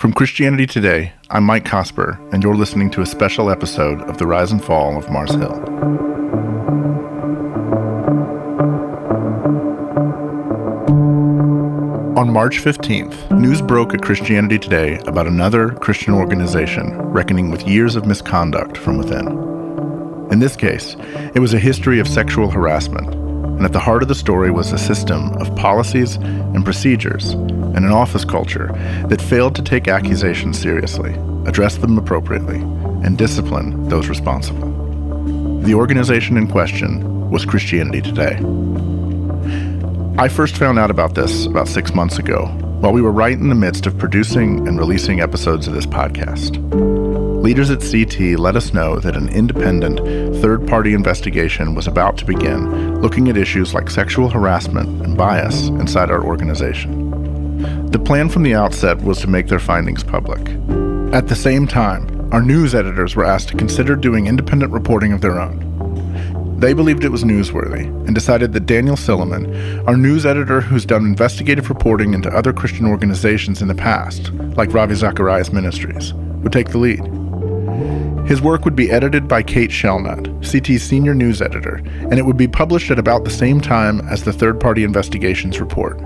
From Christianity Today, I'm Mike Cosper, and you're listening to a special episode of The Rise and Fall of Mars Hill. On March 15th, news broke at Christianity Today about another Christian organization reckoning with years of misconduct from within. In this case, it was a history of sexual harassment, and at the heart of the story was a system of policies and procedures and an office culture that failed to take accusations seriously, address them appropriately, and discipline those responsible. The organization in question was Christianity Today. I first found out about this about 6 months ago, while we were right in the midst of producing and releasing episodes of this podcast. Leaders at CT let us know that an independent, third-party investigation was about to begin, looking at issues like sexual harassment and bias inside our organization. The plan from the outset was to make their findings public. At the same time, our news editors were asked to consider doing independent reporting of their own. They believed it was newsworthy and decided that Daniel Silliman, our news editor who's done investigative reporting into other Christian organizations in the past, like Ravi Zacharias Ministries, would take the lead. His work would be edited by Kate Shellnut, CT's senior news editor, and it would be published at about the same time as the third-party investigations report.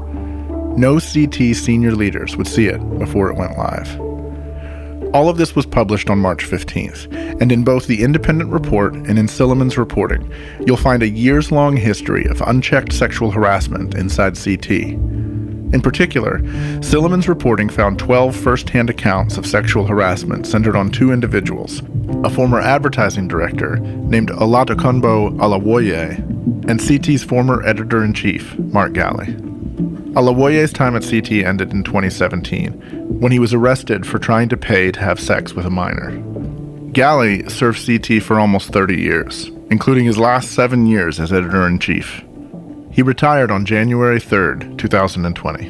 No CT senior leaders would see it before it went live. All of this was published on March 15th, and in both the independent report and in Silliman's reporting, you'll find a years-long history of unchecked sexual harassment inside CT. In particular, Silliman's reporting found 12 first-hand accounts of sexual harassment centered on two individuals, a former advertising director named Olatokunbo Alawoye, and CT's former editor-in-chief, Mark Galley. Alawoye's time at CT ended in 2017, when he was arrested for trying to pay to have sex with a minor. Galley served CT for almost 30 years, including his last 7 years as editor-in-chief. He retired on January 3rd, 2020.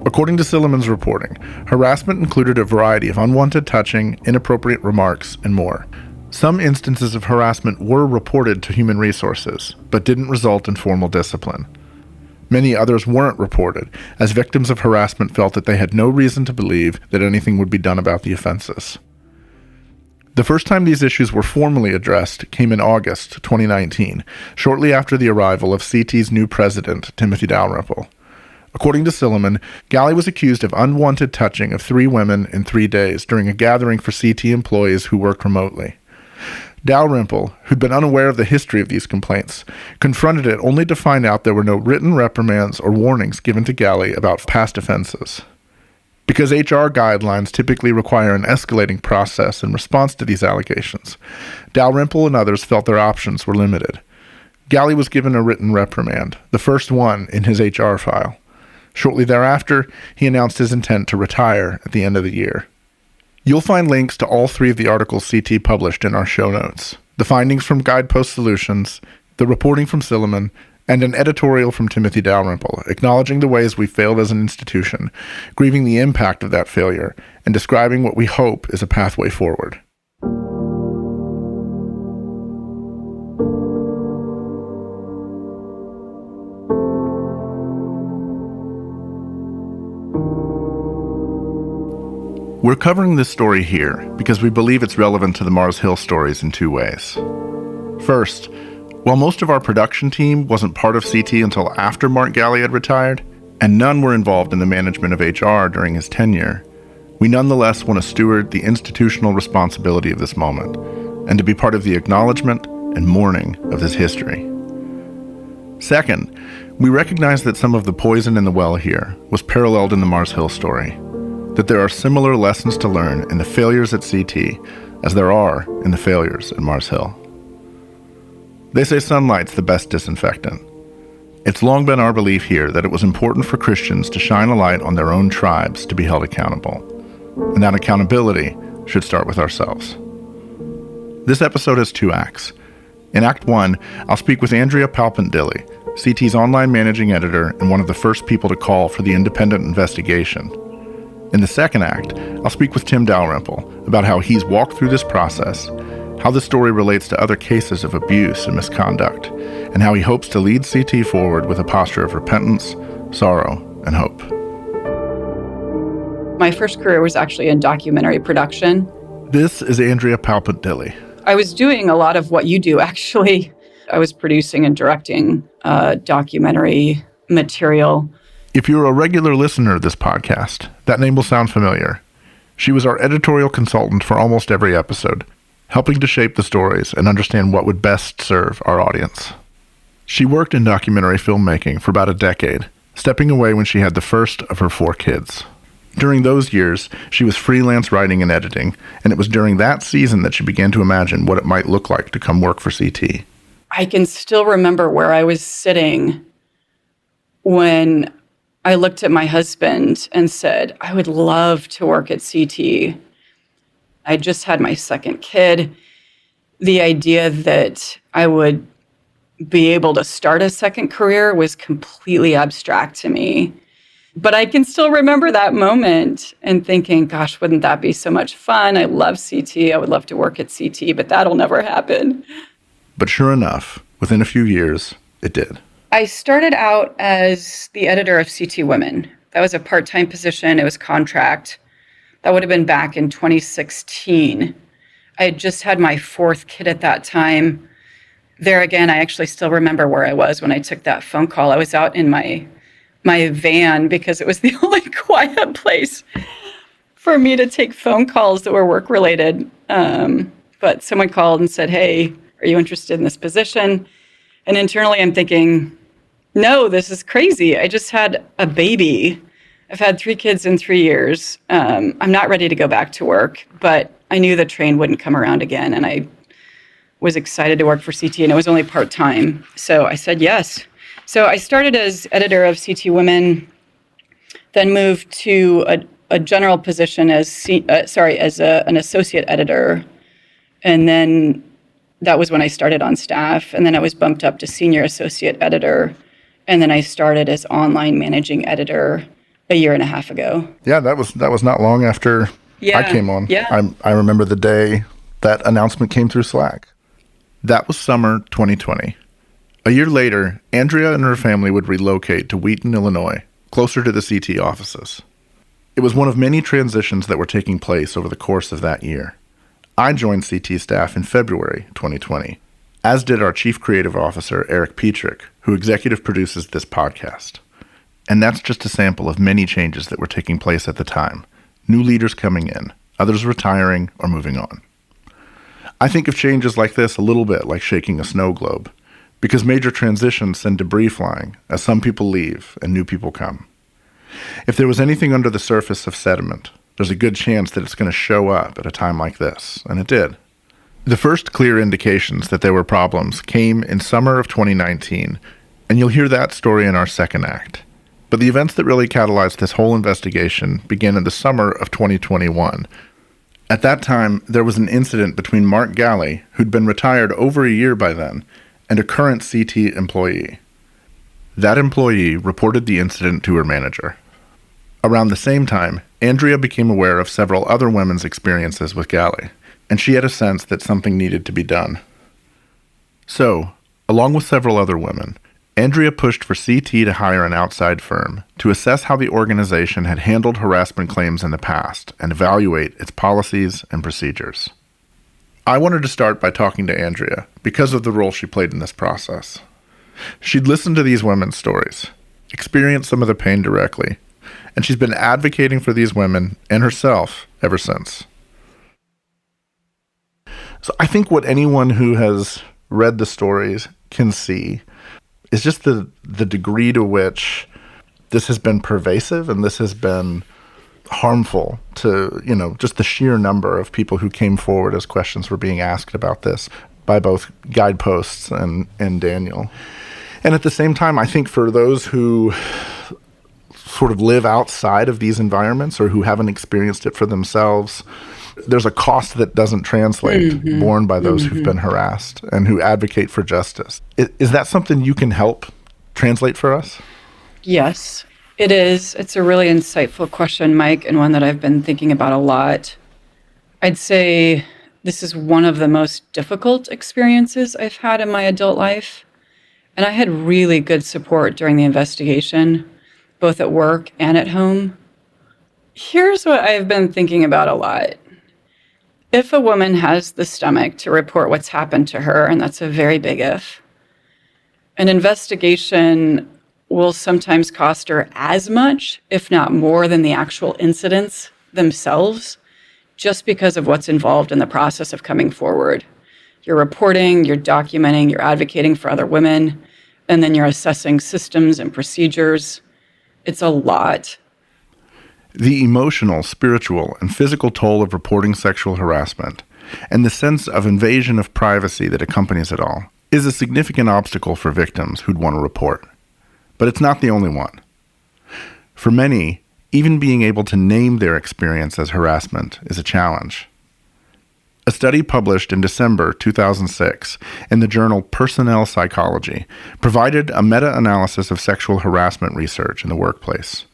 According to Silliman's reporting, harassment included a variety of unwanted touching, inappropriate remarks, and more. Some instances of harassment were reported to Human Resources, but didn't result in formal discipline. Many others weren't reported, as victims of harassment felt that they had no reason to believe that anything would be done about the offenses. The first time these issues were formally addressed came in August 2019, shortly after the arrival of CT's new president, Timothy Dalrymple. According to Silliman, Galley was accused of unwanted touching of 3 women in 3 days during a gathering for CT employees who worked remotely. Dalrymple, who'd been unaware of the history of these complaints, confronted it only to find out there were no written reprimands or warnings given to Galley about past offenses. Because HR guidelines typically require an escalating process in response to these allegations, Dalrymple and others felt their options were limited. Galley was given a written reprimand, the first one in his HR file. Shortly thereafter, he announced his intent to retire at the end of the year. You'll find links to all 3 of the articles CT published in our show notes: the findings from Guidepost Solutions, the reporting from Silliman, and an editorial from Timothy Dalrymple, acknowledging the ways we failed as an institution, grieving the impact of that failure, and describing what we hope is a pathway forward. We're covering this story here because we believe it's relevant to the Mars Hill stories in 2 ways. First, while most of our production team wasn't part of CT until after Mark Galley had retired, and none were involved in the management of HR during his tenure, we nonetheless want to steward the institutional responsibility of this moment, and to be part of the acknowledgement and mourning of this history. Second, we recognize that some of the poison in the well here was paralleled in the Mars Hill story, that there are similar lessons to learn in the failures at CT as there are in the failures at Mars Hill. They say sunlight's the best disinfectant. It's long been our belief here that it was important for Christians to shine a light on their own tribes to be held accountable, and that accountability should start with ourselves. This episode has 2 acts. In Act 1, I'll speak with Andrea Palpant Dilley, CT's online managing editor and one of the first people to call for the independent investigation. In the second act, I'll speak with Tim Dalrymple about how he's walked through this process, how the story relates to other cases of abuse and misconduct, and how he hopes to lead CT forward with a posture of repentance, sorrow, and hope. My first career was actually in documentary production. This is Andrea Palpant Dilley. I was doing a lot of what you do, actually. I was producing and directing documentary material. If you're a regular listener of this podcast, that name will sound familiar. She was our editorial consultant for almost every episode, helping to shape the stories and understand what would best serve our audience. She worked in documentary filmmaking for about a decade, stepping away when she had the first of her 4 kids. During those years, she was freelance writing and editing, and it was during that season that she began to imagine what it might look like to come work for CT. I can still remember where I was sitting when I looked at my husband and said, I would love to work at CT. I just had my second kid. The idea that I would be able to start a second career was completely abstract to me. But I can still remember that moment and thinking, gosh, wouldn't that be so much fun? I love CT. I would love to work at CT, but that'll never happen. But sure enough, within a few years, it did. I started out as the editor of CT Women. That was a part-time position. It was contract. That would have been back in 2016. I had just had my 4th kid at that time. There again, I actually still remember where I was when I took that phone call. I was out in my van because it was the only quiet place for me to take phone calls that were work-related. But someone called and said, hey, are you interested in this position? And internally I'm thinking, no, this is crazy. I just had a baby. I've had 3 kids in 3 years. I'm not ready to go back to work, but I knew the train wouldn't come around again. And I was excited to work for CT, and it was only part-time. So I said yes. So I started as editor of CT Women, then moved to a general position as an associate editor. And then that was when I started on staff. And then I was bumped up to senior associate editor. And then I started as online managing editor a year and a half ago. Yeah, that was not long after I came on. Yeah. I remember the day that announcement came through Slack. That was summer 2020. A year later, Andrea and her family would relocate to Wheaton, Illinois, closer to the CT offices. It was one of many transitions that were taking place over the course of that year. I joined CT staff in February 2020, as did our Chief Creative Officer, Eric Petrick, who executive produces this podcast. And that's just a sample of many changes that were taking place at the time. New leaders coming in, others retiring or moving on. I think of changes like this a little bit like shaking a snow globe, because major transitions send debris flying as some people leave and new people come. If there was anything under the surface of sediment, there's a good chance that it's going to show up at a time like this, and it did. The first clear indications that there were problems came in summer of 2019, and you'll hear that story in our second act. But the events that really catalyzed this whole investigation began in the summer of 2021. At that time, there was an incident between Mark Galley, who'd been retired over a year by then, and a current CT employee. That employee reported the incident to her manager. Around the same time, Andrea became aware of several other women's experiences with Galley, and she had a sense that something needed to be done. So, along with several other women, Andrea pushed for CT to hire an outside firm to assess how the organization had handled harassment claims in the past and evaluate its policies and procedures. I wanted to start by talking to Andrea because of the role she played in this process. She'd listened to these women's stories, experienced some of the pain directly, and she's been advocating for these women and herself ever since. So I think what anyone who has read the stories can see is just the degree to which this has been pervasive and this has been harmful to, just the sheer number of people who came forward as questions were being asked about this by both Guideposts and Daniel. And at the same time, I think for those who sort of live outside of these environments or who haven't experienced it for themselves, there's a cost that doesn't translate borne by those who've been harassed and who advocate for justice. Is that something you can help translate for us? Yes, it is. It's a really insightful question, Mike, and one that I've been thinking about a lot. I'd say this is one of the most difficult experiences I've had in my adult life. And I had really good support during the investigation, both at work and at home. Here's what I've been thinking about a lot. If a woman has the stomach to report what's happened to her, and that's a very big if, an investigation will sometimes cost her as much, if not more, than the actual incidents themselves, just because of what's involved in the process of coming forward. You're reporting, you're documenting, you're advocating for other women, and then you're assessing systems and procedures. It's a lot. The emotional, spiritual, and physical toll of reporting sexual harassment, and the sense of invasion of privacy that accompanies it all, is a significant obstacle for victims who'd want to report. But it's not the only one. For many, even being able to name their experience as harassment is a challenge. A study published in December 2006 in the journal Personnel Psychology provided a meta-analysis of sexual harassment research in the workplace.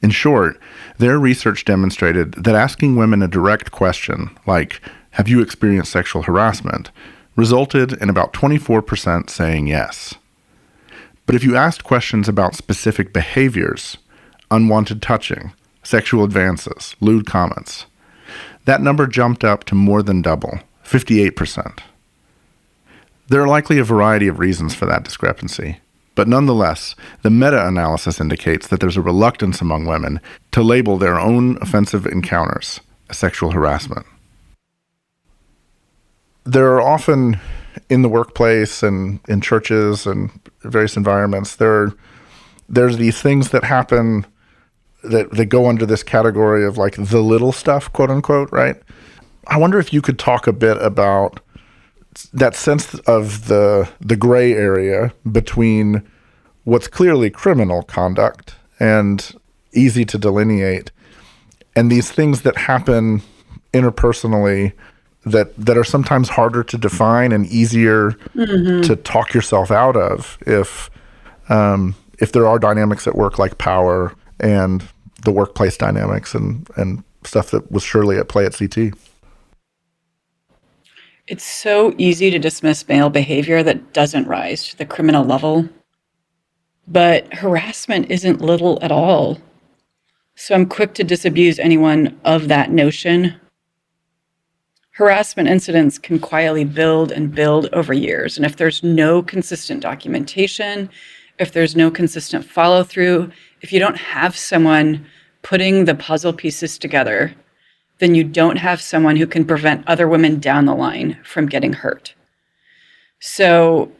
In short, their research demonstrated that asking women a direct question, like, "Have you experienced sexual harassment?" resulted in about 24% saying yes. But if you asked questions about specific behaviors, unwanted touching, sexual advances, lewd comments, that number jumped up to more than double, 58%. There are likely a variety of reasons for that discrepancy, but nonetheless, the meta-analysis indicates that there's a reluctance among women to label their own offensive encounters as sexual harassment. There are often, in the workplace and in churches and various environments, there's these things that happen that go under this category of like the little stuff, quote unquote, right? I wonder if you could talk a bit about that sense of the gray area between what's clearly criminal conduct and easy to delineate, and these things that happen interpersonally that are sometimes harder to define and easier to talk yourself out of if there are dynamics at work like power and the workplace dynamics and stuff that was surely at play at CT. It's so easy to dismiss male behavior that doesn't rise to the criminal level. But harassment isn't little at all. So I'm quick to disabuse anyone of that notion. Harassment incidents can quietly build and build over years. And if there's no consistent documentation, if there's no consistent follow-through, if you don't have someone putting the puzzle pieces together, then you don't have someone who can prevent other women down the line from getting hurt. So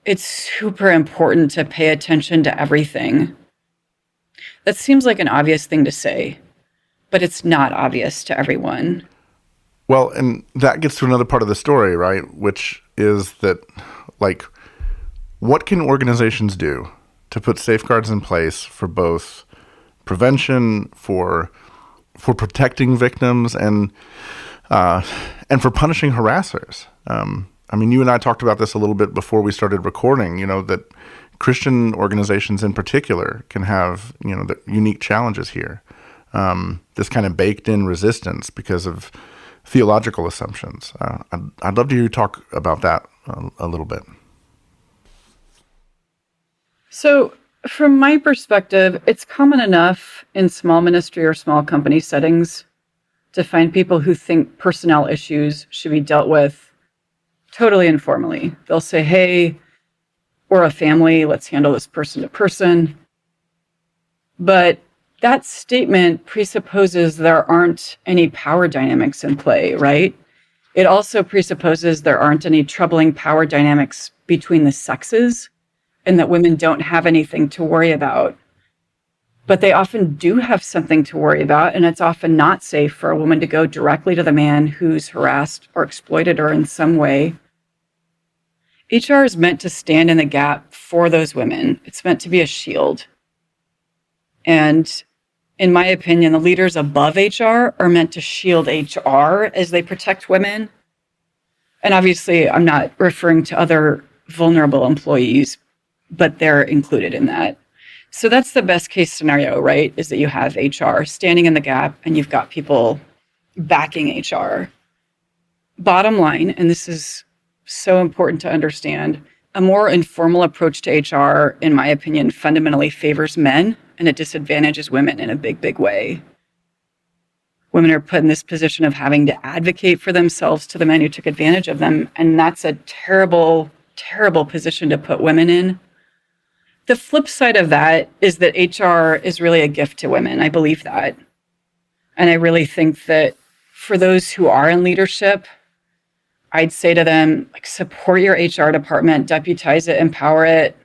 it's super important to pay attention to everything. That seems like an obvious thing to say, but it's not obvious to everyone. Well, and that gets to another part of the story, right? Which is that, like, what can organizations do to put safeguards in place for both prevention, for protecting victims, and for punishing harassers? I mean, you and I talked about this a little bit before we started recording, that Christian organizations in particular can have, the unique challenges here. This kind of baked-in resistance because of theological assumptions. I'd love to hear you talk about that a little bit. So from my perspective, it's common enough in small ministry or small company settings to find people who think personnel issues should be dealt with totally informally. They'll say, "Hey, we're a family, let's handle this person to person." But that statement presupposes there aren't any power dynamics in play, right? It also presupposes there aren't any troubling power dynamics between the sexes and that women don't have anything to worry about. But they often do have something to worry about, and it's often not safe for a woman to go directly to the man who's harassed or exploited her in some way. HR is meant to stand in the gap for those women. It's meant to be a shield. And in my opinion, the leaders above HR are meant to shield HR as they protect women. And obviously, I'm not referring to other vulnerable employees, but they're included in that. So that's the best case scenario, right? Is that you have HR standing in the gap and you've got people backing HR. Bottom line, and this is so important to understand, a more informal approach to HR, in my opinion, fundamentally favors men and it disadvantages women in a big, big way. women are put in this position of having to advocate for themselves to the men who took advantage of them. And that's a terrible, terrible position to put women in. The flip side of that is that HR is really a gift to women. I believe that. And I really think that for those who are in leadership, I'd say to them, like, support your HR department, deputize it, empower it.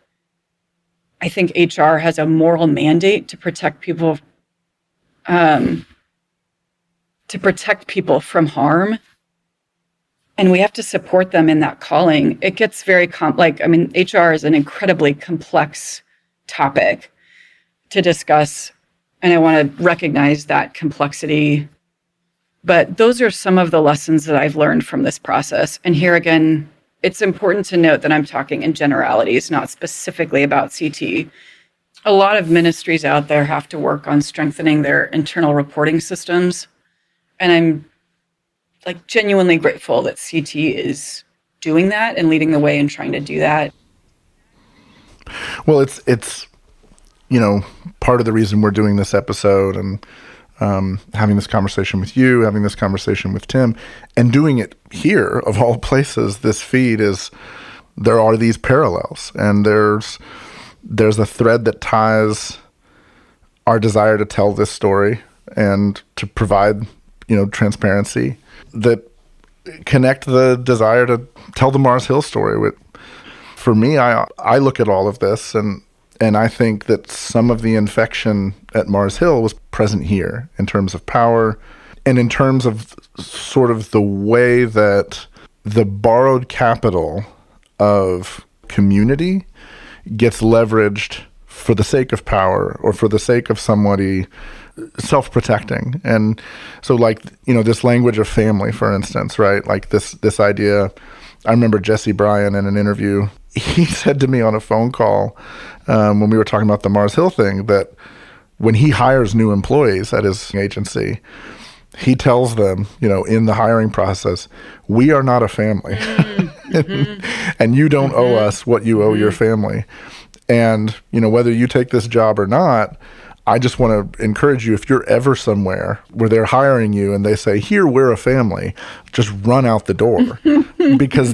I think HR has a moral mandate to protect people from harm. And we have to support them in that calling. It gets very HR is an incredibly complex topic to discuss. And I want to recognize that complexity. But those are some of the lessons that I've learned from this process. And here again, it's important to note that I'm talking in generalities, not specifically about CT. A lot of ministries out there have to work on strengthening their internal reporting systems. And I'm genuinely grateful that CT is doing that and leading the way in trying to do that. Well, it's part of the reason we're doing this episode and having this conversation with you, having this conversation with Tim, and doing it here, of all places, this feed is, there are these parallels, and there's a thread that ties our desire to tell this story and to provide, transparency, that connect the desire to tell the Mars Hill story. For me, I look at all of this and I think that some of the infection at Mars Hill was present here in terms of power and in terms of sort of the way that the borrowed capital of community gets leveraged for the sake of power or for the sake of somebody self-protecting. And so this language of family, for instance, right? Like this idea, I remember Jesse Bryan in an interview, he said to me on a phone call when we were talking about the Mars Hill thing, that when he hires new employees at his agency, he tells them, in the hiring process, we are not a family. Mm-hmm. and you don't owe us what you owe your family. And, whether you take this job or not, I just want to encourage you, if you're ever somewhere where they're hiring you and they say, here, we're a family, just run out the door. Because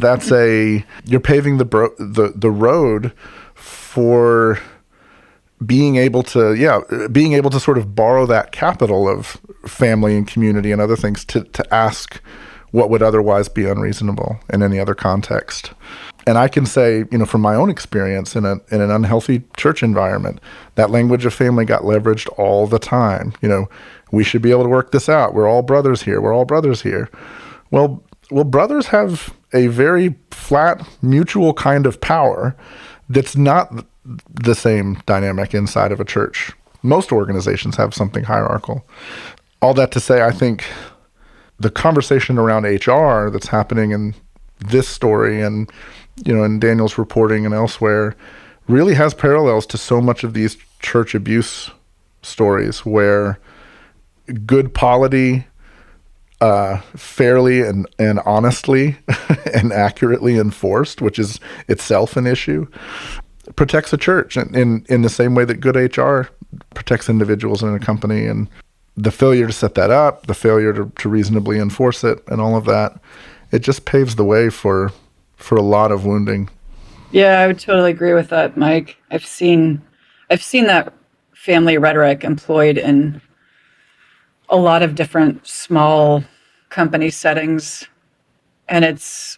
you're paving the road for being able to sort of borrow that capital of family and community and other things to ask what would otherwise be unreasonable in any other context. And I can say, from my own experience in an unhealthy church environment, that language of family got leveraged all the time. We should be able to work this out. We're all brothers here. We're all brothers here. Well, brothers have a very flat, mutual kind of power that's not the same dynamic inside of a church. Most organizations have something hierarchical. All that to say, I think the conversation around HR that's happening in this story and in Daniel's reporting and elsewhere really has parallels to so much of these church abuse stories where good polity, fairly and honestly and accurately enforced, which is itself an issue, protects a church in the same way that good HR protects individuals in a company. And the failure to set that up, the failure to reasonably enforce it and all of that, it just paves the way for a lot of wounding. Yeah, I would totally agree with that, Mike. I've seen that family rhetoric employed in a lot of different small company settings, and it's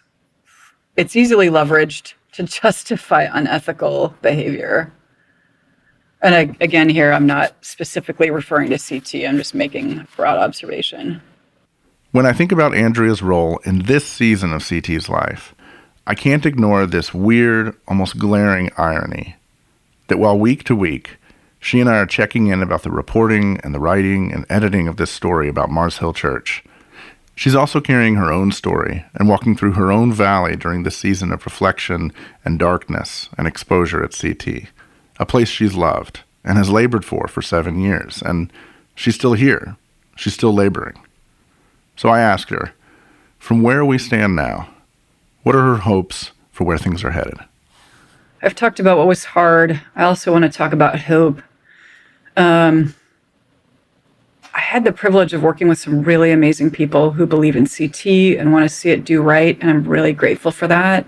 easily leveraged to justify unethical behavior. And again, here I'm not specifically referring to CT. I'm just making a broad observation. When I think about Andrea's role in this season of CT's life, I can't ignore this weird, almost glaring irony that while week to week, she and I are checking in about the reporting and the writing and editing of this story about Mars Hill Church, she's also carrying her own story and walking through her own valley during this season of reflection and darkness and exposure at CT, a place she's loved and has labored for 7 years. And she's still here. She's still laboring. So I asked her, from where we stand now, what are her hopes for where things are headed? I've talked about what was hard. I also want to talk about hope. I had the privilege of working with some really amazing people who believe in CT and want to see it do right, and I'm really grateful for that.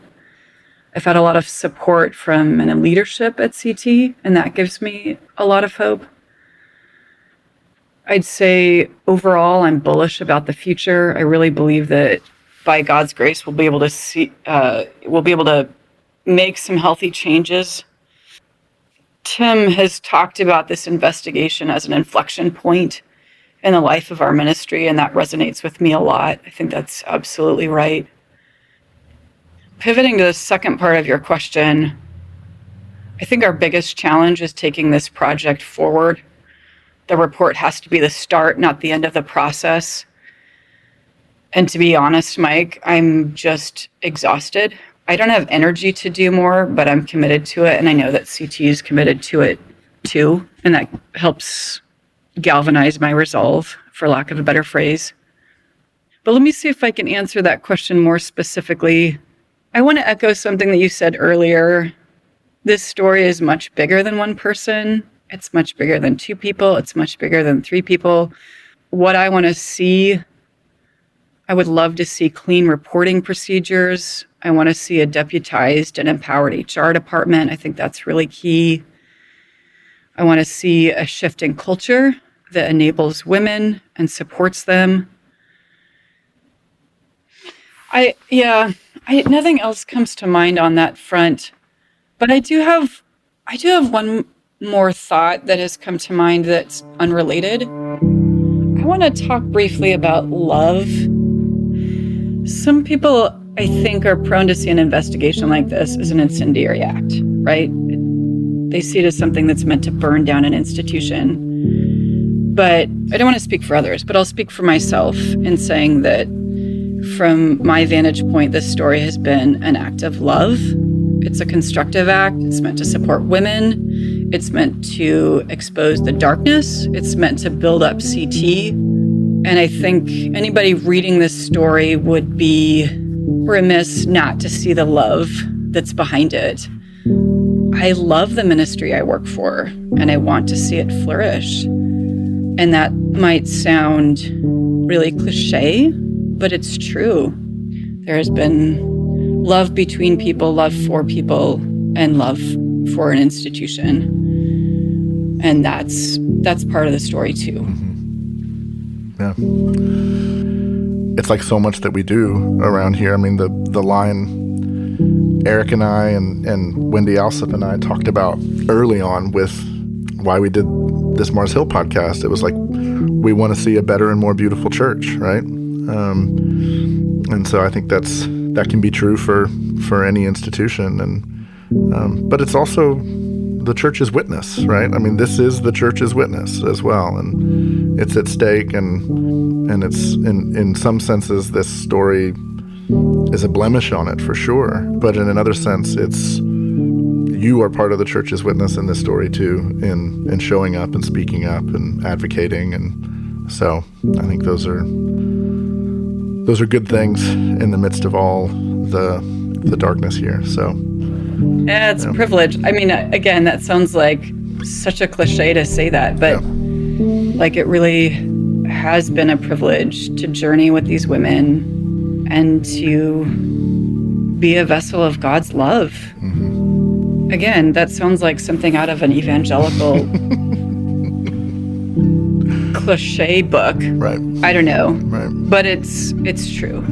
I've had a lot of support from and leadership at CT, and that gives me a lot of hope. I'd say overall, I'm bullish about the future. I really believe that by God's grace, we'll be able to make some healthy changes. Tim has talked about this investigation as an inflection point in the life of our ministry, and that resonates with me a lot. I think that's absolutely right. Pivoting to the second part of your question, I think our biggest challenge is taking this project forward. The report has to be the start, not the end of the process. And to be honest, Mike, I'm just exhausted. I don't have energy to do more, but I'm committed to it. And I know that CT is committed to it too. And that helps galvanize my resolve, for lack of a better phrase. But let me see if I can answer that question more specifically. I want to echo something that you said earlier. This story is much bigger than one person. It's much bigger than two people. It's much bigger than three people. What I want to see, I would love to see clean reporting procedures. I want to see a deputized and empowered HR department. I think that's really key. I want to see a shift in culture that enables women and supports them. Nothing else comes to mind on that front, but I do have one more thought that has come to mind that's unrelated. I want to talk briefly about love. Some people, I think, are prone to see an investigation like this as an incendiary act, right? They see it as something that's meant to burn down an institution. But I don't want to speak for others, but I'll speak for myself in saying that from my vantage point, this story has been an act of love. It's a constructive act. It's meant to support women. It's meant to expose the darkness. It's meant to build up CT. And I think anybody reading this story would be remiss not to see the love that's behind it. I love the ministry I work for, and I want to see it flourish. And that might sound really cliche, but it's true. There has been love between people, love for people, and love for an institution. And that's part of the story too. Yeah. It's like so much that we do around here. I mean, the line Eric and I and Wendy Alsop and I talked about early on with why we did this Mars Hill podcast. It was like, we want to see a better and more beautiful church, right? And so I think that can be true for any institution. And but it's also the church's witness, right? I mean, this is the church's witness as well, and it's at stake. And it's in some senses, this story is a blemish on it for sure. But in another sense, you are part of the church's witness in this story too, in showing up and speaking up and advocating. And so I think those are good things in the midst of all the darkness here. So yeah, it's a privilege. I mean, again, that sounds like such a cliche to say that, but like it really has been a privilege to journey with these women and to be a vessel of God's love. Mm-hmm. Again, that sounds like something out of an evangelical cliche book. Right. I don't know. Right. But it's true.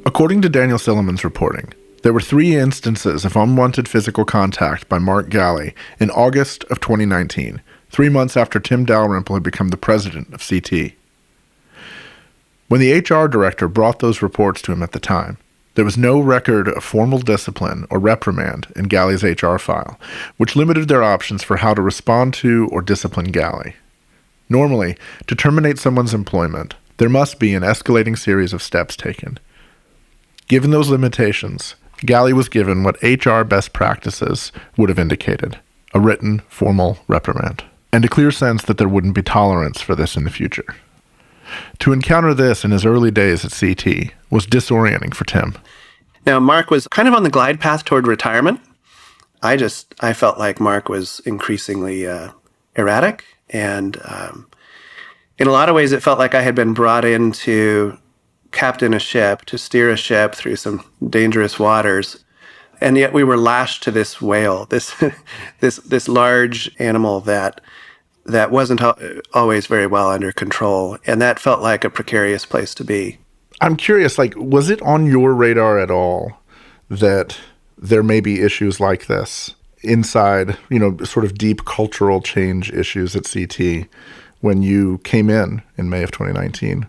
According to Daniel Silliman's reporting, there were 3 instances of unwanted physical contact by Mark Galli in August of 2019, 3 months after Tim Dalrymple had become the president of CT. When the HR director brought those reports to him at the time, there was no record of formal discipline or reprimand in Galli's HR file, which limited their options for how to respond to or discipline Galli. Normally, to terminate someone's employment, there must be an escalating series of steps taken. Given those limitations, Galley was given what HR best practices would have indicated, a written, formal reprimand, and a clear sense that there wouldn't be tolerance for this in the future. To encounter this in his early days at CT was disorienting for Tim. Now, Mark was kind of on the glide path toward retirement. I felt like Mark was increasingly erratic, and in a lot of ways it felt like I had been brought in to captain a ship, to steer a ship through some dangerous waters, and yet we were lashed to this whale, this large animal that wasn't always very well under control, and that felt like a precarious place to be. I'm curious, was it on your radar at all that there may be issues like this inside, sort of deep cultural change issues at CT when you came in May of 2019?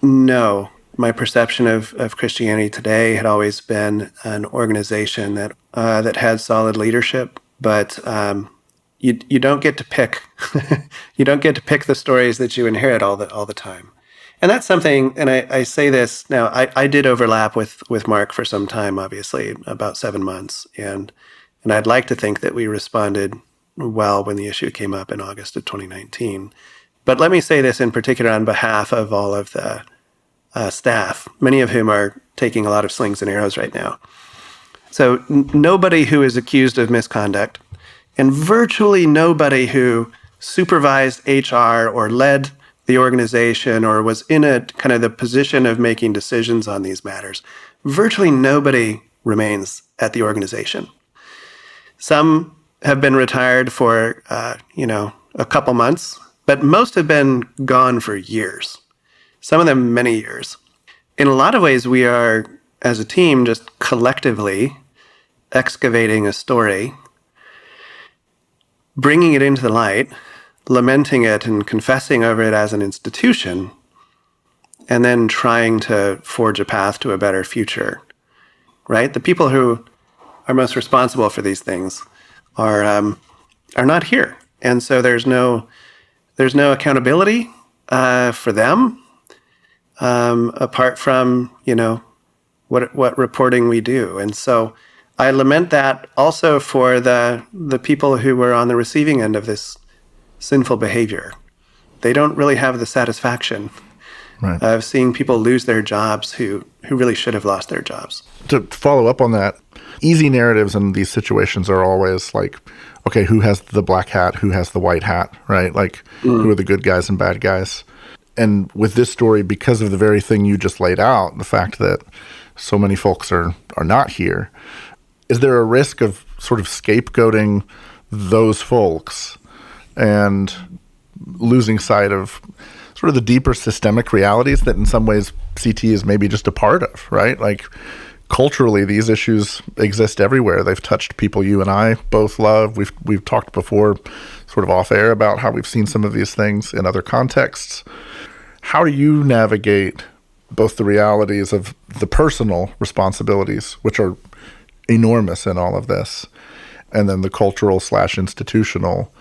No. My perception of Christianity Today had always been an organization that had solid leadership, but you don't get to pick you don't get to pick the stories that you inherit all the time. And that's something, and I say this now, I did overlap with Mark for some time, obviously, about 7 months. And I'd like to think that we responded well when the issue came up in August of 2019. But let me say this in particular on behalf of all of the staff, many of whom are taking a lot of slings and arrows right now. So nobody who is accused of misconduct, and virtually nobody who supervised HR or led the organization or was in a kind of the position of making decisions on these matters, virtually nobody remains at the organization. Some have been retired for, a couple months, but most have been gone for years, some of them many years. In a lot of ways, we are, as a team, just collectively excavating a story, bringing it into the light, lamenting it and confessing over it as an institution, and then trying to forge a path to a better future, right? The people who are most responsible for these things are not here. And so there's no accountability for them apart from, what reporting we do. And so I lament that also for the people who were on the receiving end of this sinful behavior. They don't really have the satisfaction of seeing people lose their jobs who really should have lost their jobs. To follow up on that, easy narratives in these situations are always like, okay, who has the black hat, who has the white hat, right? Who are the good guys and bad guys? And with this story, because of the very thing you just laid out, the fact that so many folks are not here, is there a risk of sort of scapegoating those folks and losing sight of sort of the deeper systemic realities that in some ways CT is maybe just a part of, right? Culturally, these issues exist everywhere. They've touched people you and I both love. We've talked before sort of off air about how we've seen some of these things in other contexts. How do you navigate both the realities of the personal responsibilities, which are enormous in all of this, and then the cultural/institutional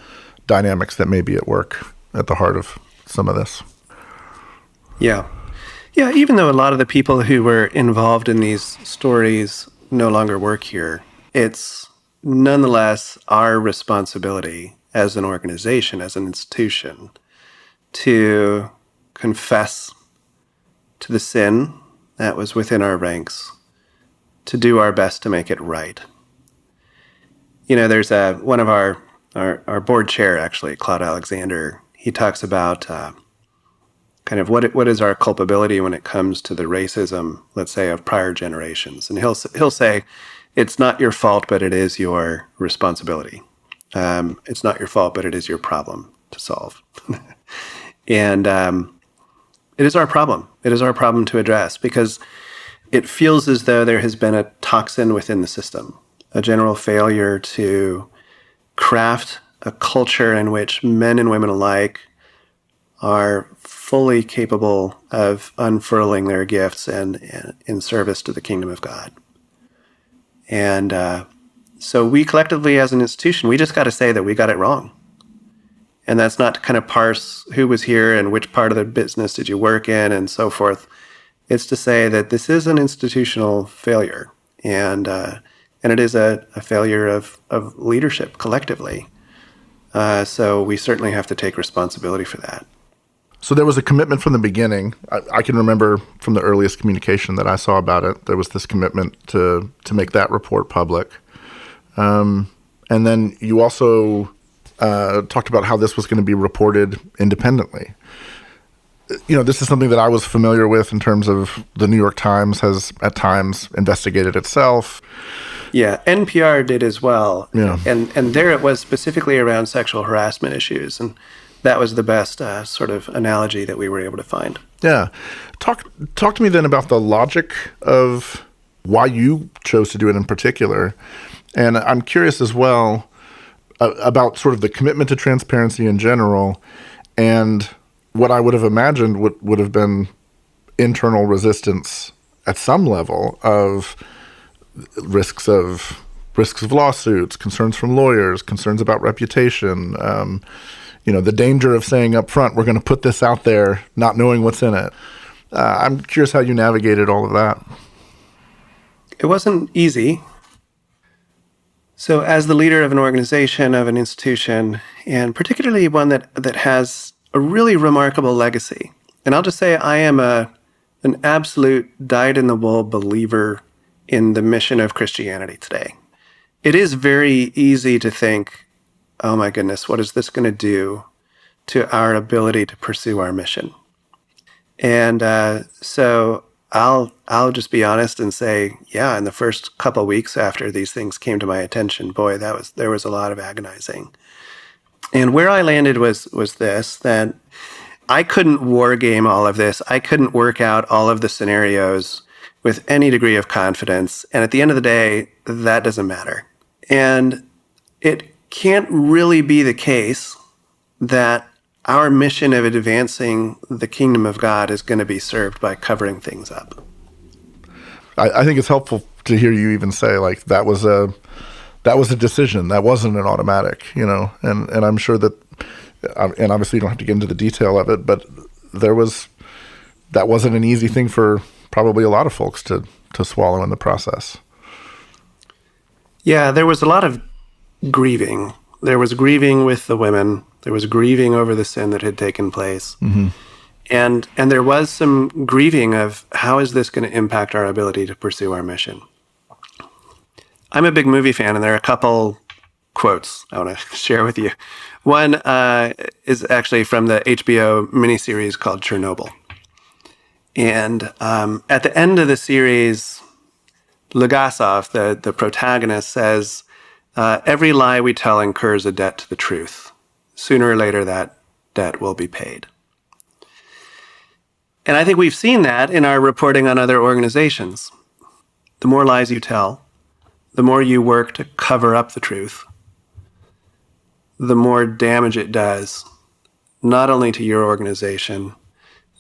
dynamics that may be at work at the heart of some of this? Yeah, even though a lot of the people who were involved in these stories no longer work here, it's nonetheless our responsibility as an organization, as an institution, to confess to the sin that was within our ranks, to do our best to make it right. There's one of our board chair, actually, Claude Alexander, he talks about kind of what is our culpability when it comes to the racism, let's say, of prior generations. And he'll say, it's not your fault, but it is your responsibility. It's not your fault, but it is your problem to solve. And it is our problem. It is our problem to address because it feels as though there has been a toxin within the system, a general failure to craft a culture in which men and women alike are fully capable of unfurling their gifts and in service to the kingdom of God. And so we collectively as an institution, we just got to say that we got it wrong. And that's not to kind of parse who was here and which part of the business did you work in and so forth. It's to say that this is an institutional failure. and it is a failure of leadership collectively. So we certainly have to take responsibility for that. So there was a commitment from the beginning. I can remember from the earliest communication that I saw about it, there was this commitment to make that report public. And then you also talked about how this was going to be reported independently. This is something that I was familiar with in terms of the New York Times has at times investigated itself. Yeah, NPR did as well. Yeah. And there it was specifically around sexual harassment issues. And that was the best sort of analogy that we were able to find. Yeah. Talk to me then about the logic of why you chose to do it in particular. And I'm curious as well about sort of the commitment to transparency in general and what I would have imagined would have been internal resistance at some level of risks of lawsuits, concerns from lawyers, concerns about reputation, the danger of saying up front, we're going to put this out there, not knowing what's in it. I'm curious how you navigated all of that. It wasn't easy. So as the leader of an organization, of an institution, and particularly one that has a really remarkable legacy, and I'll just say I am an absolute dyed-in-the-wool believer in the mission of Christianity today. It is very easy to think, oh my goodness, what is this going to do to our ability to pursue our mission? And so I'll just be honest and say, yeah, in the first couple of weeks after these things came to my attention, boy, there was a lot of agonizing. And where I landed was this, that I couldn't war game all of this. I couldn't work out all of the scenarios with any degree of confidence. And at the end of the day, that doesn't matter. And it can't really be the case that our mission of advancing the kingdom of God is going to be served by covering things up. I think it's helpful to hear you even say like that was a decision. That wasn't an automatic, and I'm sure that, and obviously you don't have to get into the detail of it, but that wasn't an easy thing for probably a lot of folks to swallow in the process. Yeah, there was a lot of grieving. There was grieving with the women. There was grieving over the sin that had taken place. Mm-hmm. And there was some grieving of how is this going to impact our ability to pursue our mission? I'm a big movie fan, and there are a couple quotes I want to share with you. One is actually from the HBO miniseries called Chernobyl. And at the end of the series, Legasov, the protagonist, says, every lie we tell incurs a debt to the truth. Sooner or later, that debt will be paid. And I think we've seen that in our reporting on other organizations. The more lies you tell, the more you work to cover up the truth, the more damage it does, not only to your organization,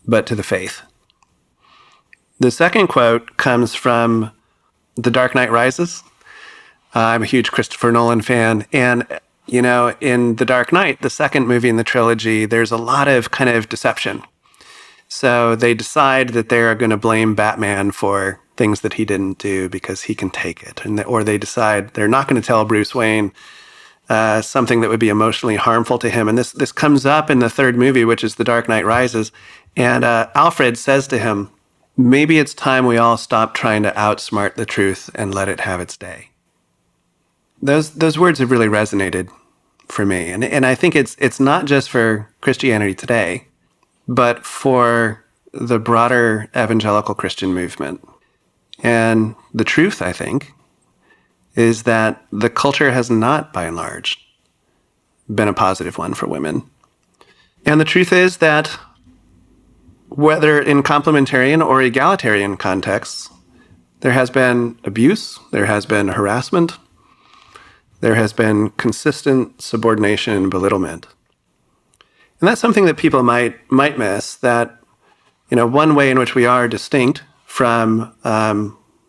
but to the faith. The second quote comes from The Dark Knight Rises. I'm a huge Christopher Nolan fan. And, in The Dark Knight, the second movie in the trilogy, there's a lot of kind of deception. So they decide that they're going to blame Batman for things that he didn't do because he can take it. Or they decide they're not going to tell Bruce Wayne something that would be emotionally harmful to him. And this comes up in the third movie, which is The Dark Knight Rises. And Alfred says to him, maybe it's time we all stop trying to outsmart the truth and let it have its day. Those words have really resonated for me. And I think it's not just for Christianity today, but for the broader evangelical Christian movement. And the truth, I think, is that the culture has not, by and large, been a positive one for women. And the truth is that whether in complementarian or egalitarian contexts, there has been abuse, there has been harassment, there has been consistent subordination and belittlement. And that's something that people might miss, that, one way in which we are distinct from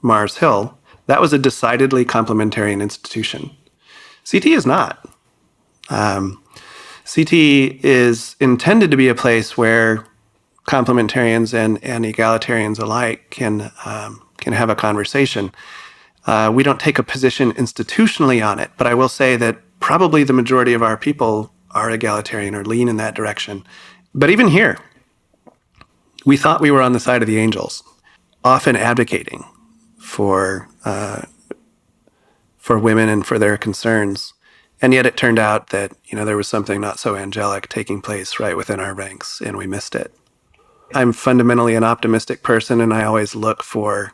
Mars Hill, that was a decidedly complementarian institution. CT is not. CT is intended to be a place where complementarians and egalitarians alike can have a conversation. We don't take a position institutionally on it, but I will say that probably the majority of our people are egalitarian or lean in that direction. But even here, we thought we were on the side of the angels, often advocating for women and for their concerns. And yet it turned out that, there was something not so angelic taking place right within our ranks, and we missed it. I'm fundamentally an optimistic person, and I always look for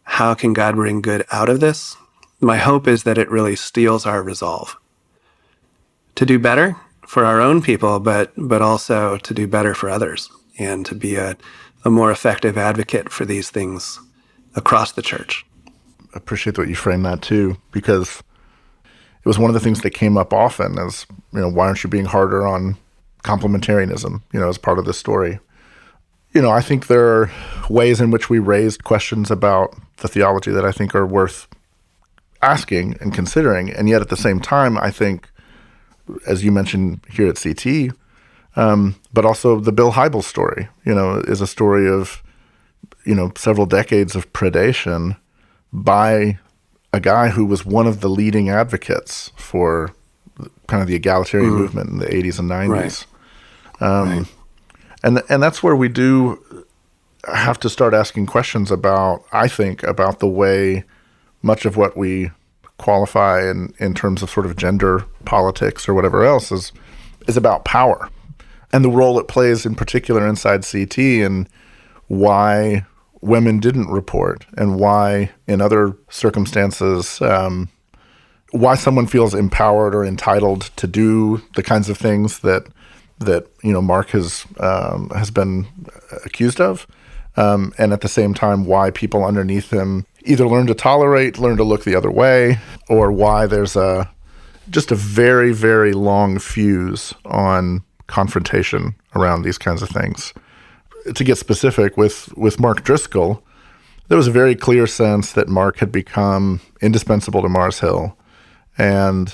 how can God bring good out of this? My hope is that it really steels our resolve to do better for our own people, but also to do better for others and to be a more effective advocate for these things across the church. I appreciate the way you frame that too, because it was one of the things that came up often as, why aren't you being harder on complementarianism, as part of this story? I think there are ways in which we raised questions about the theology that I think are worth asking and considering. And yet at the same time, I think, as you mentioned here at CT, but also the Bill Hybels story, is a story of, several decades of predation by a guy who was one of the leading advocates for kind of the egalitarian movement in the 80s and 90s. Right. And that's where we do have to start asking questions about, I think, about the way much of what we qualify in terms of sort of gender politics or whatever else is about power and the role it plays in particular inside CT and why women didn't report and why in other circumstances why someone feels empowered or entitled to do the kinds of things that Mark has been accused of, and at the same time why people underneath him either learn to look the other way, or why there's just a very, very long fuse on confrontation around these kinds of things. To get specific, with Mark Driscoll, there was a very clear sense that Mark had become indispensable to Mars Hill, and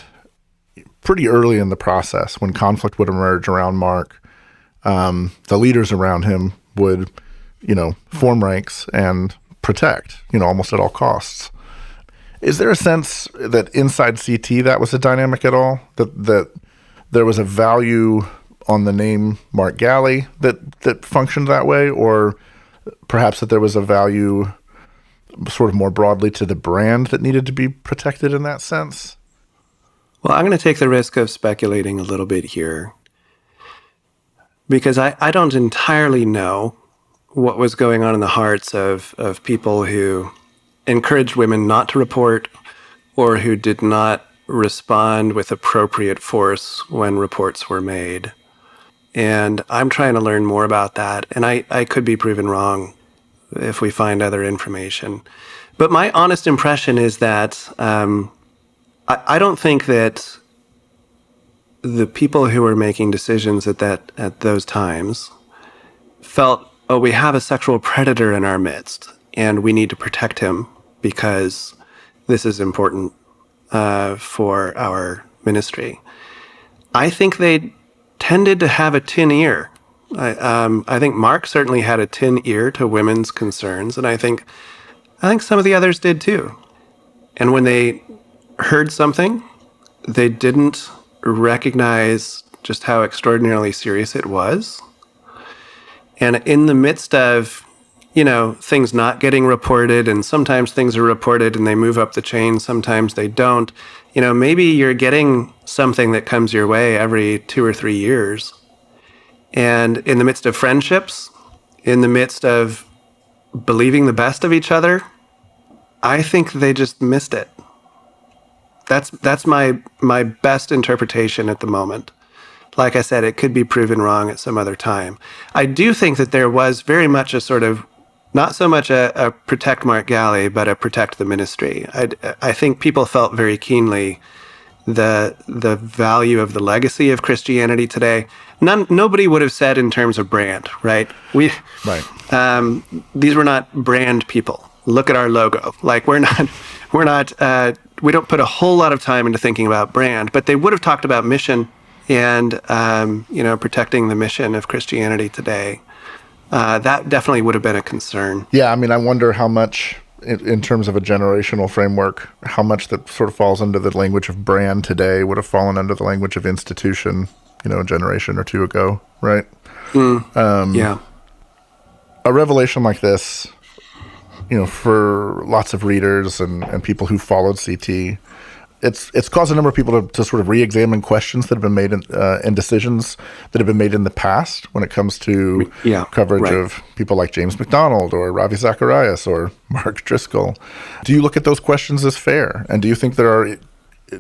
pretty early in the process, when conflict would emerge around Mark, the leaders around him would, form ranks and protect, almost at all costs. Is there a sense that inside CT that was a dynamic at all? That there was a value on the name Mark Galli that functioned that way, or perhaps that there was a value sort of more broadly to the brand that needed to be protected in that sense? Well, I'm going to take the risk of speculating a little bit here because I don't entirely know what was going on in the hearts of people who encouraged women not to report or who did not respond with appropriate force when reports were made. And I'm trying to learn more about that, and I could be proven wrong if we find other information. But my honest impression is that I don't think that the people who were making decisions at those times felt, oh, we have a sexual predator in our midst and we need to protect him because this is important for our ministry. I think they tended to have a tin ear. I think Mark certainly had a tin ear to women's concerns, and I think some of the others did too. And when they heard something, they didn't recognize just how extraordinarily serious it was. And in the midst of, things not getting reported, and sometimes things are reported and they move up the chain, sometimes they don't, maybe you're getting something that comes your way every 2 or 3 years. And in the midst of friendships, in the midst of believing the best of each other, I think they just missed it. That's my best interpretation at the moment. Like I said, it could be proven wrong at some other time. I do think that there was very much a sort of, not so much a protect Mark Galli, but a protect the ministry. I think people felt very keenly the value of the legacy of Christianity today. Nobody would have said in terms of brand, right? Right. These were not brand people. Look at our logo. Like we don't put a whole lot of time into thinking about brand, but they would have talked about mission and, protecting the mission of Christianity today. That definitely would have been a concern. Yeah, I mean, I wonder how much in terms of a generational framework, how much that sort of falls under the language of brand today would have fallen under the language of institution, a generation or two ago, right? Yeah. A revelation like this, for lots of readers and people who followed CT, it's caused a number of people to sort of re-examine questions that have been made and decisions that have been made in the past when it comes to coverage of people like James McDonald or Ravi Zacharias or Mark Driscoll. Do you look at those questions as fair? And do you think there are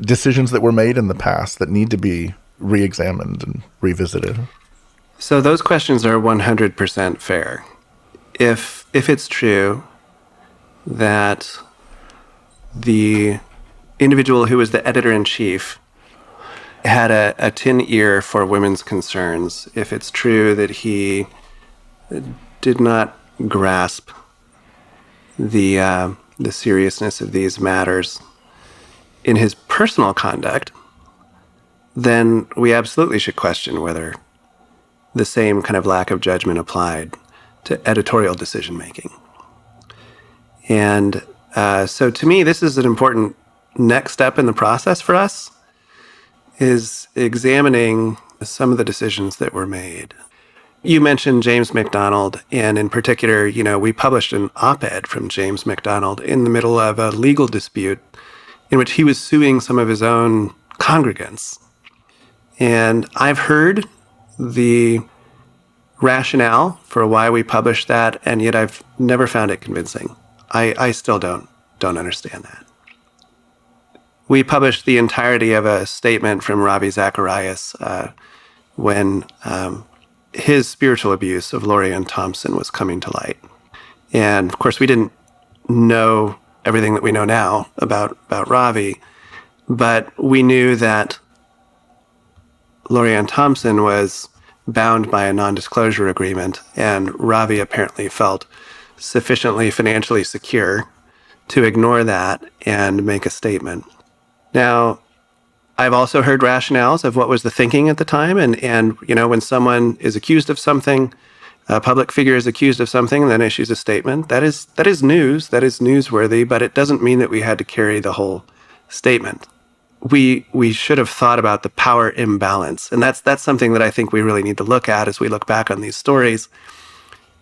decisions that were made in the past that need to be re-examined and revisited? So those questions are 100% fair. If it's true that the individual who was the editor-in-chief had a tin ear for women's concerns, if it's true that he did not grasp the seriousness of these matters in his personal conduct, then we absolutely should question whether the same kind of lack of judgment applied to editorial decision-making. And so to me, this is an important next step in the process for us, is examining some of the decisions that were made. You mentioned James McDonald, and in particular, we published an op-ed from James McDonald in the middle of a legal dispute in which he was suing some of his own congregants. And I've heard the rationale for why we published that, and yet I've never found it convincing. I still don't understand that. We published the entirety of a statement from Ravi Zacharias when his spiritual abuse of Lorianne Thompson was coming to light. And of course, we didn't know everything that we know now about Ravi, but we knew that Lorianne Thompson was bound by a non-disclosure agreement, and Ravi apparently felt sufficiently financially secure to ignore that and make a statement. Now, I've also heard rationales of what was the thinking at the time, and when someone is accused of something, a public figure is accused of something and then issues a statement, that is news, that is newsworthy, but it doesn't mean that we had to carry the whole statement. We should have thought about the power imbalance, and that's something that I think we really need to look at as we look back on these stories.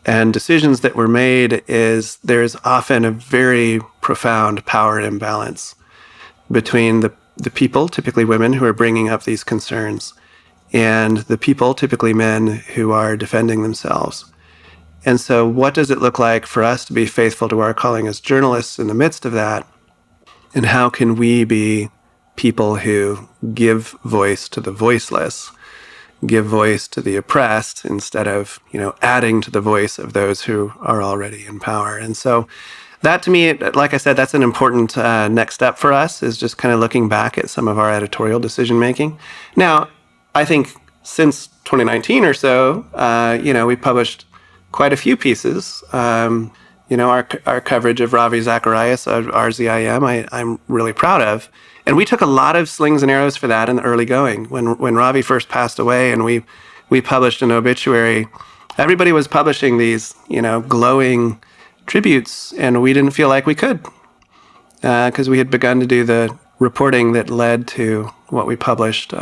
And decisions that were made is there's often a very profound power imbalance between the people, typically women, who are bringing up these concerns, and the people, typically men, who are defending themselves. And so what does it look like for us to be faithful to our calling as journalists in the midst of that? And how can we be people who give voice to the voiceless, give voice to the oppressed, instead of, adding to the voice of those who are already in power? And so that, to me, like I said, that's an important next step for us, is just kind of looking back at some of our editorial decision-making. Now, I think since 2019 or so, we published quite a few pieces. Our coverage of Ravi Zacharias, RZIM, I'm really proud of. And we took a lot of slings and arrows for that in the early going. When Ravi first passed away and we published an obituary, everybody was publishing these, glowing tributes, and we didn't feel like we could because we had begun to do the reporting that led to what we published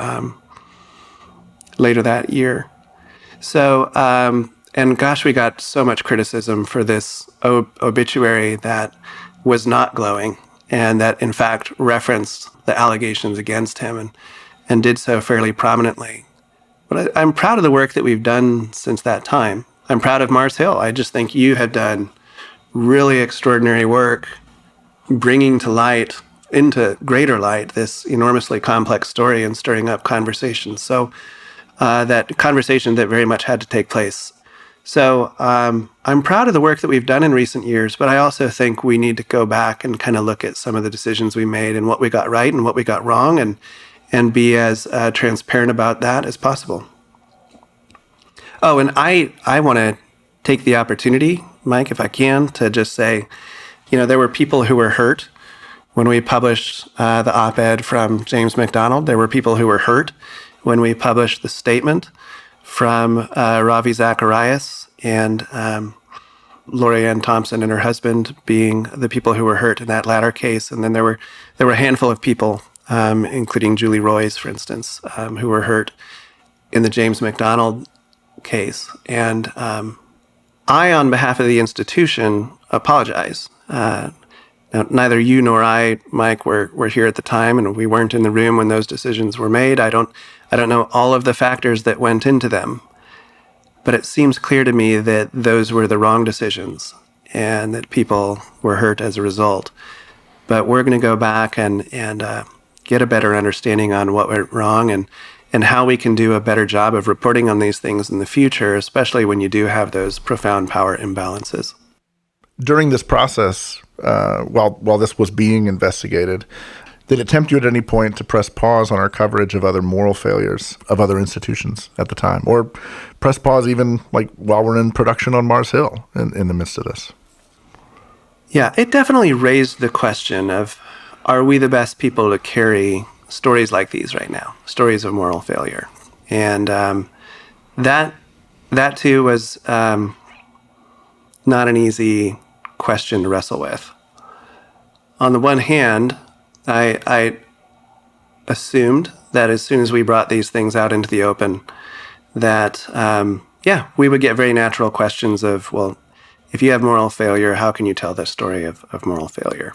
later that year. So, and gosh, we got so much criticism for this obituary that was not glowing and that, in fact, referenced the allegations against him and did so fairly prominently. But I'm proud of the work that we've done since that time. I'm proud of Mars Hill. I just think you have done really extraordinary work bringing to light, into greater light, this enormously complex story and stirring up conversations. So that conversation that very much had to take place. So I'm proud of the work that we've done in recent years, but I also think we need to go back and kind of look at some of the decisions we made and what we got right and what we got wrong, and be as transparent about that as possible. Oh, and I want to take the opportunity, Mike, if I can, to just say, there were people who were hurt when we published the op-ed from James McDonald. There were people who were hurt when we published the statement from Ravi Zacharias. And, Lori Ann Thompson and her husband being the people who were hurt in that latter case. And then there were a handful of people, including Julie Roys, for instance, who were hurt in the James McDonald case. And I, on behalf of the institution, apologize. Now, neither you nor I, Mike, were here at the time, and we weren't in the room when those decisions were made. I don't know all of the factors that went into them, but it seems clear to me that those were the wrong decisions and that people were hurt as a result. But we're going to go back and get a better understanding on what went wrong and how we can do a better job of reporting on these things in the future, especially when you do have those profound power imbalances. During this process, while this was being investigated, did it tempt you at any point to press pause on our coverage of other moral failures of other institutions at the time? Or press pause even like while we're in production on Mars Hill in the midst of this? Yeah, it definitely raised the question of, are we the best people to carry stories like these right now, stories of moral failure? And that too was not an easy question to wrestle with. On the one hand, I assumed that as soon as we brought these things out into the open, that, we would get very natural questions of, well, if you have moral failure, how can you tell this story of moral failure?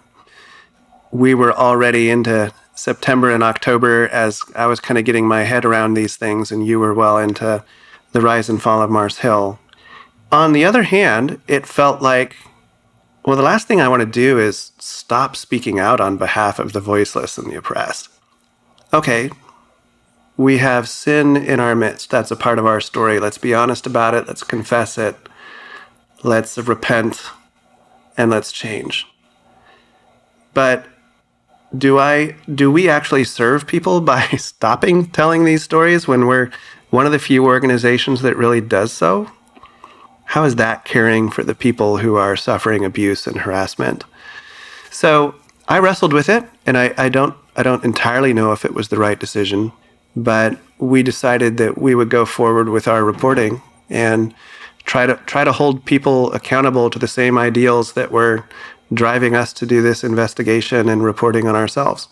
We were already into September and October as I was kind of getting my head around these things, and you were well into the rise and fall of Mars Hill. On the other hand, it felt like, well, the last thing I want to do is stop speaking out on behalf of the voiceless and the oppressed. Okay, we have sin in our midst. That's a part of our story. Let's be honest about it. Let's confess it. Let's repent, and let's change. But do we actually serve people by stopping telling these stories when we're one of the few organizations that really does so? How is that caring for the people who are suffering abuse and harassment? So I wrestled with it, and I don't entirely know if it was the right decision, but we decided that we would go forward with our reporting and try to hold people accountable to the same ideals that were driving us to do this investigation and reporting on ourselves.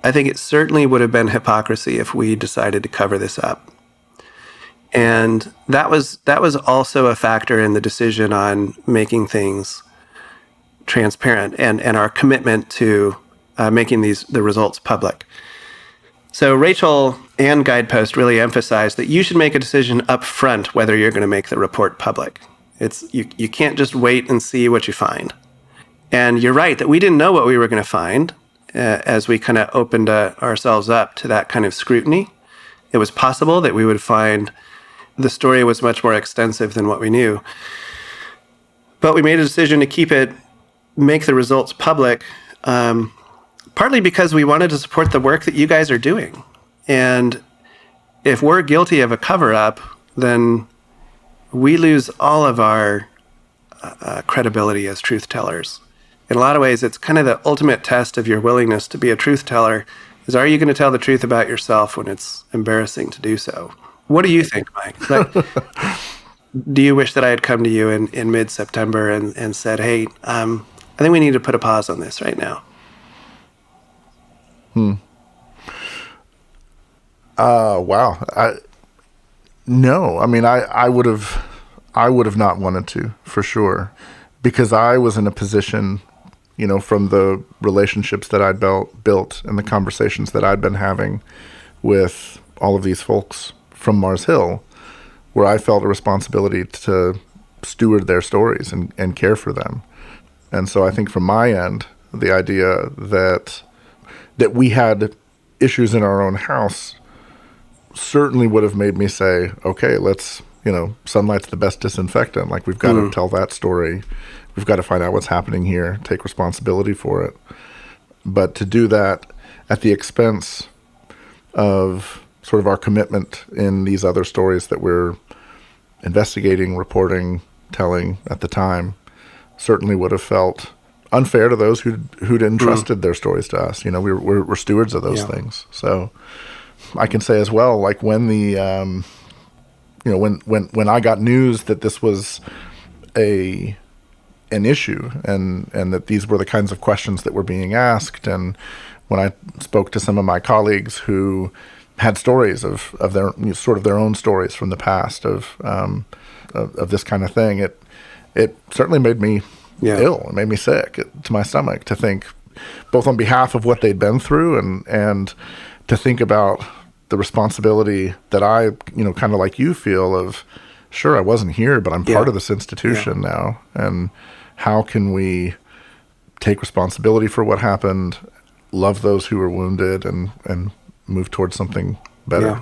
I think it certainly would have been hypocrisy if we decided to cover this up. And that was also a factor in the decision on making things transparent and our commitment to making the results public. So Rachel and Guidepost really emphasized that you should make a decision up front whether you're going to make the report public. You can't just wait and see what you find. And you're right that we didn't know what we were going to find as we kind of opened ourselves up to that kind of scrutiny. It was possible that we would find the story was much more extensive than what we knew. But we made a decision to make the results public, partly because we wanted to support the work that you guys are doing. And if we're guilty of a cover-up, then we lose all of our credibility as truth tellers. In a lot of ways, it's kind of the ultimate test of your willingness to be a truth teller is, are you going to tell the truth about yourself when it's embarrassing to do so? What do you think, Mike? Do you wish that I had come to you in mid-September and said, hey, I think we need to put a pause on this right now? Wow. No, I mean, I would have not wanted to, for sure, because I was in a position, from the relationships that I'd built and the conversations that I'd been having with all of these folks from Mars Hill, where I felt a responsibility to steward their stories and care for them. And so I think from my end, the idea that we had issues in our own house certainly would have made me say, okay, let's, sunlight's the best disinfectant. Like, we've got to tell that story. We've got to find out what's happening here, take responsibility for it. But to do that at the expense of sort of our commitment in these other stories that we're investigating, reporting, telling at the time, certainly would have felt unfair to those who'd entrusted their stories to us. We're stewards of those things. So I can say as well, like when the when I got news that this was an issue, and that these were the kinds of questions that were being asked. And when I spoke to some of my colleagues who had stories of their sort of their own stories from the past of this kind of thing, it certainly made me ill. It made me sick to my stomach to think, both on behalf of what they'd been through and to think about the responsibility that I, kind of like you feel of, sure, I wasn't here, but I'm part of this institution now. And how can we take responsibility for what happened, love those who were wounded, and move towards something better? Yeah.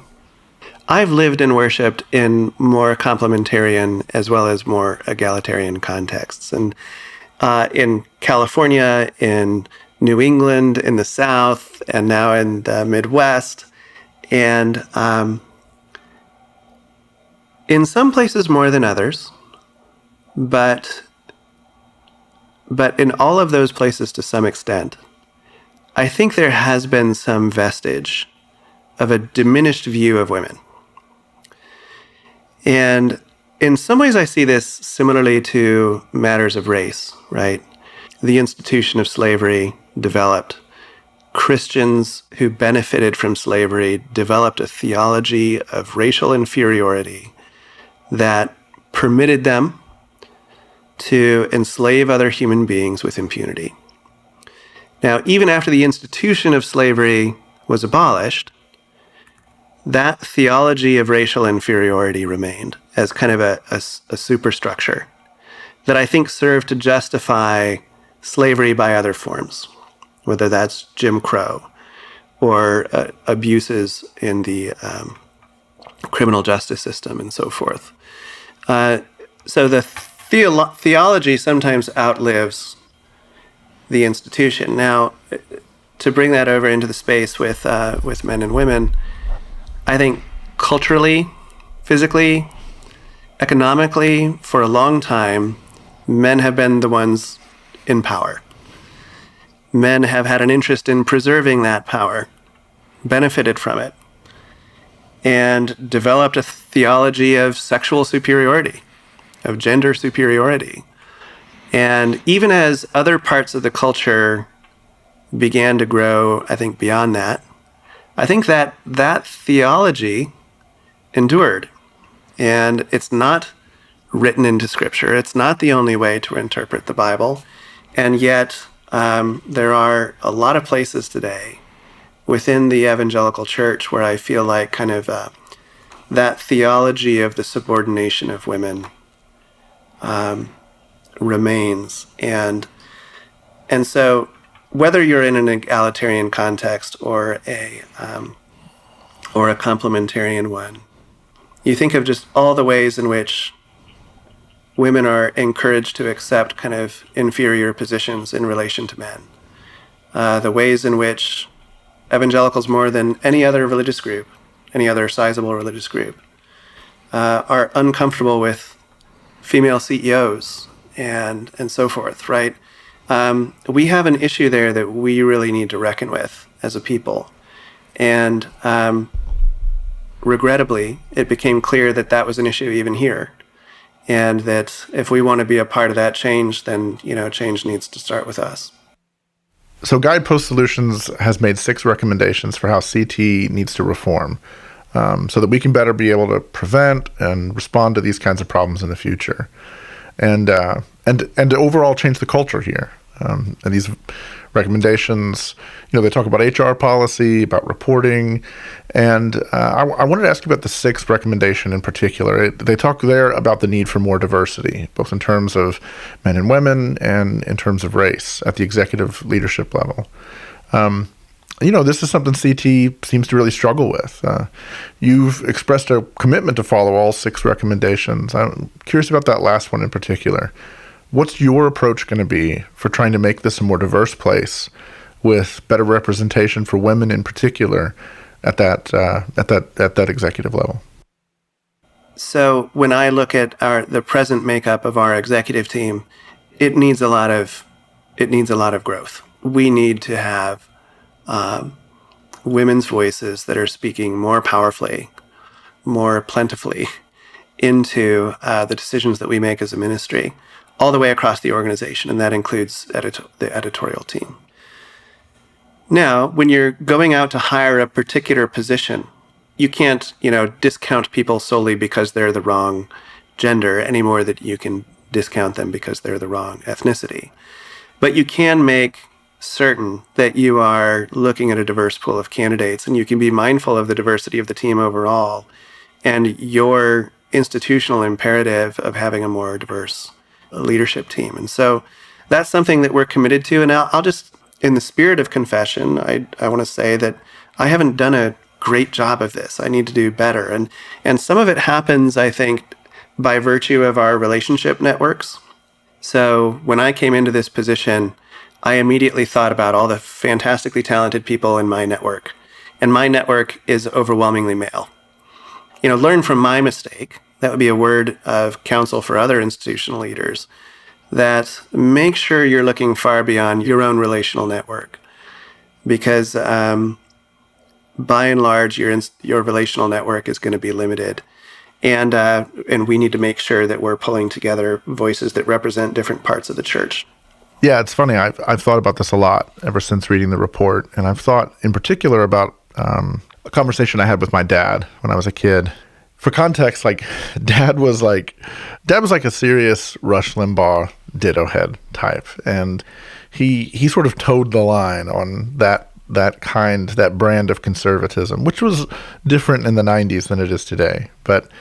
I've lived and worshiped in more complementarian as well as more egalitarian contexts. And in California, in New England, in the South, and now in the Midwest. And in some places more than others, but in all of those places to some extent, I think there has been some vestige of a diminished view of women. And in some ways I see this similarly to matters of race, right? The institution of slavery developed. Christians who benefited from slavery developed a theology of racial inferiority that permitted them to enslave other human beings with impunity. Now, even after the institution of slavery was abolished, that theology of racial inferiority remained as kind of a superstructure that I think served to justify slavery by other forms, whether that's Jim Crow or abuses in the criminal justice system and so forth. So the theology sometimes outlives the institution. Now, to bring that over into the space with men and women, I think culturally, physically, economically, for a long time, men have been the ones in power. Men have had an interest in preserving that power, benefited from it, and developed a theology of sexual superiority, of gender superiority. And even as other parts of the culture began to grow, I think, beyond that, I think that theology endured. And it's not written into Scripture. It's not the only way to interpret the Bible. And yet, there are a lot of places today within the evangelical church where I feel like kind of that theology of the subordination of women remains. And so whether you're in an egalitarian context or a complementarian one, you think of just all the ways in which women are encouraged to accept kind of inferior positions in relation to men. The ways in which evangelicals, more than any other religious group, any other sizable religious group, are uncomfortable with female CEOs and so forth, right? We have an issue there that we really need to reckon with as a people. And regrettably, it became clear that that was an issue even here. And that if we want to be a part of that change, then, change needs to start with us. So Guidepost Solutions has made 6 recommendations for how CT needs to reform so that we can better be able to prevent and respond to these kinds of problems in the future. And to overall change the culture here. And these recommendations, they talk about HR policy, about reporting, and I wanted to ask you about the 6th recommendation in particular. They talk there about the need for more diversity, both in terms of men and women and in terms of race at the executive leadership level. This is something CT seems to really struggle with. You've expressed a commitment to follow all 6 recommendations. I'm curious about that last one in particular. What's your approach going to be for trying to make this a more diverse place with better representation for women in particular at that executive level? So when I look at the present makeup of our executive team, it needs a lot of growth. We need to have women's voices that are speaking more powerfully, more plentifully, into the decisions that we make as a ministry, all the way across the organization, and that includes the editorial team. Now, when you're going out to hire a particular position, you can't, discount people solely because they're the wrong gender any more than you can discount them because they're the wrong ethnicity. But you can make certain that you are looking at a diverse pool of candidates, and you can be mindful of the diversity of the team overall and your institutional imperative of having a more diverse leadership team. And so that's something that we're committed to. And I'll just, in the spirit of confession, I want to say that I haven't done a great job of this. I need to do better. And some of it happens, I think, by virtue of our relationship networks. So when I came into this position, I immediately thought about all the fantastically talented people in my network. And my network is overwhelmingly male. Learn from my mistake. That would be a word of counsel for other institutional leaders, that make sure you're looking far beyond your own relational network. Because by and large, your relational network is going to be limited. And we need to make sure that we're pulling together voices that represent different parts of the church. Yeah, it's funny. I've thought about this a lot ever since reading the report. And I've thought in particular about a conversation I had with my dad when I was a kid. For context, Dad was like a serious Rush Limbaugh ditto head type. And he sort of towed the line on that brand of conservatism, which was different in the 90s than it is today. But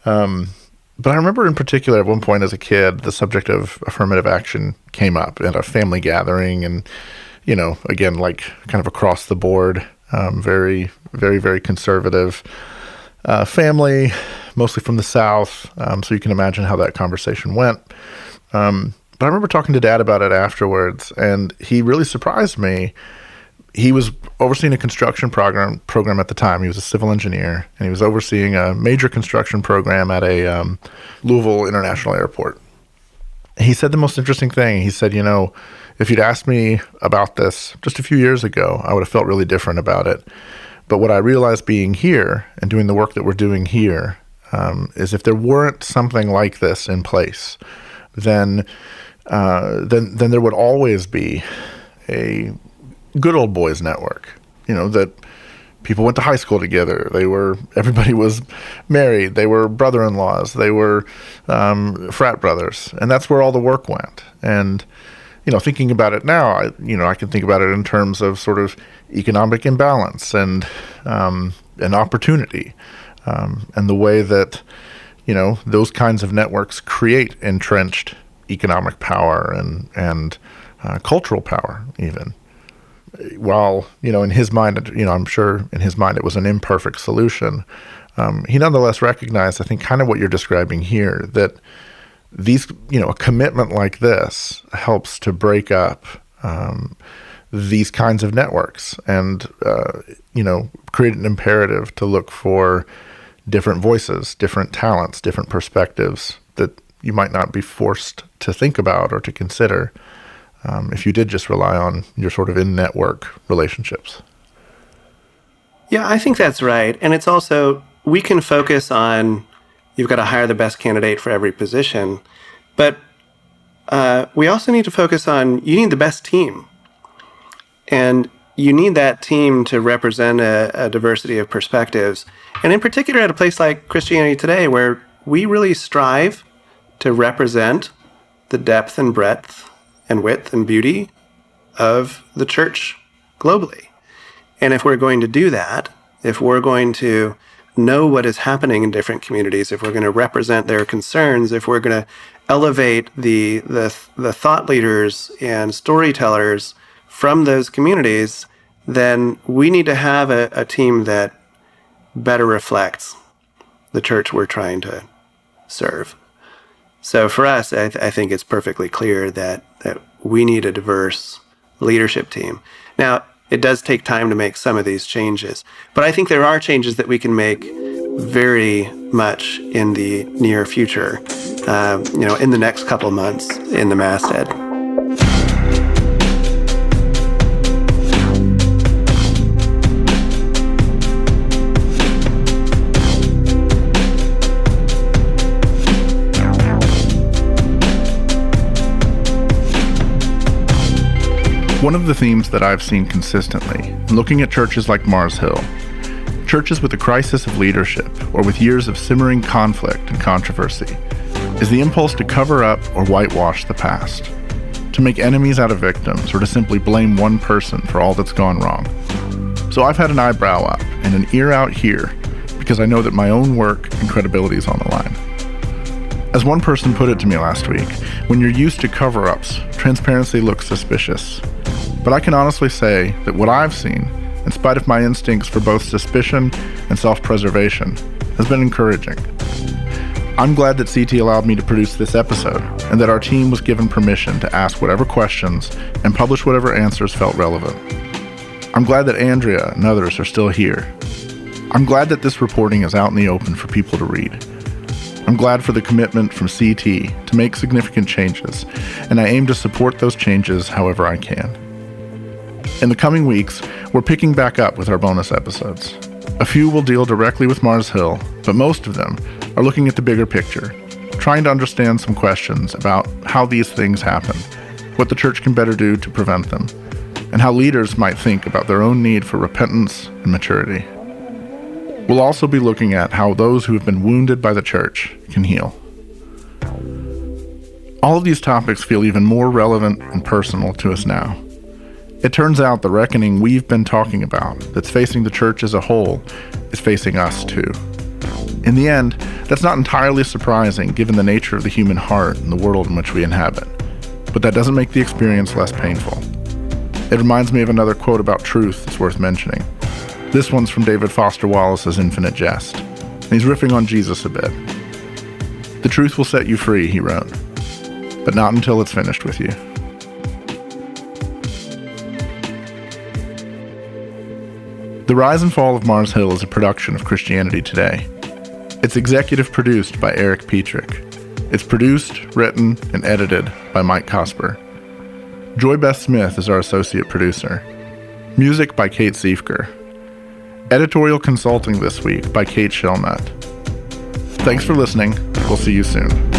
I remember in particular at one point as a kid, the subject of affirmative action came up at a family gathering, and, again, kind of across the board, very, very, very conservative family, mostly from the South. So you can imagine how that conversation went. But I remember talking to Dad about it afterwards, and he really surprised me. He was overseeing a construction program at the time. He was a civil engineer, and he was overseeing a major construction program at a Louisville International Airport. He said the most interesting thing. He said, if you'd asked me about this just a few years ago, I would have felt really different about it. But what I realized being here and doing the work that we're doing here is if there weren't something like this in place, then there would always be a good old boys network, that people went to high school together. Everybody was married. They were brother-in-laws. They were frat brothers. And that's where all the work went. And, thinking about it now, I can think about it in terms of sort of economic imbalance and opportunity, and the way that, those kinds of networks create entrenched economic power and cultural power even. While, in his mind, I'm sure in his mind it was an imperfect solution, he nonetheless recognized, I think, kind of what you're describing here, that these, a commitment like this helps to break up these kinds of networks and, create an imperative to look for different voices, different talents, different perspectives that you might not be forced to think about or to consider if you did just rely on your sort of in-network relationships. Yeah, I think that's right. And it's also, we can focus on, you've got to hire the best candidate for every position, but we also need to focus on, you need the best team. And you need that team to represent a diversity of perspectives. And in particular, at a place like Christianity Today, where we really strive to represent the depth and breadth and width and beauty of the church globally. And if we're going to do that, if we're going to know what is happening in different communities, if we're going to represent their concerns, if we're going to elevate the thought leaders and storytellers from those communities, then we need to have a team that better reflects the church we're trying to serve. So for us, I think it's perfectly clear that we need a diverse leadership team. Now, it does take time to make some of these changes, but I think there are changes that we can make very much in the near future, in the next couple of months in the masthead. One of the themes that I've seen consistently, looking at churches like Mars Hill, churches with a crisis of leadership or with years of simmering conflict and controversy, is the impulse to cover up or whitewash the past, to make enemies out of victims or to simply blame one person for all that's gone wrong. So I've had an eyebrow up and an ear out here because I know that my own work and credibility is on the line. As one person put it to me last week, when you're used to cover-ups, transparency looks suspicious. But I can honestly say that what I've seen, in spite of my instincts for both suspicion and self-preservation, has been encouraging. I'm glad that CT allowed me to produce this episode, and that our team was given permission to ask whatever questions and publish whatever answers felt relevant. I'm glad that Andrea and others are still here. I'm glad that this reporting is out in the open for people to read. I'm glad for the commitment from CT to make significant changes, and I aim to support those changes however I can. In the coming weeks, we're picking back up with our bonus episodes. A few will deal directly with Mars Hill, but most of them are looking at the bigger picture, trying to understand some questions about how these things happen, what the church can better do to prevent them, and how leaders might think about their own need for repentance and maturity. We'll also be looking at how those who have been wounded by the church can heal. All of these topics feel even more relevant and personal to us now. It turns out the reckoning we've been talking about that's facing the church as a whole is facing us too. In the end, that's not entirely surprising given the nature of the human heart and the world in which we inhabit, but that doesn't make the experience less painful. It reminds me of another quote about truth that's worth mentioning. This one's from David Foster Wallace's Infinite Jest, and he's riffing on Jesus a bit. "The truth will set you free," he wrote, "but not until it's finished with you." The Rise and Fall of Mars Hill is a production of Christianity Today. It's executive produced by Eric Petrick. It's produced, written, and edited by Mike Cosper. Joy Beth Smith is our associate producer. Music by Kate Siefker. Editorial consulting this week by Kate Shellnut. Thanks for listening. We'll see you soon.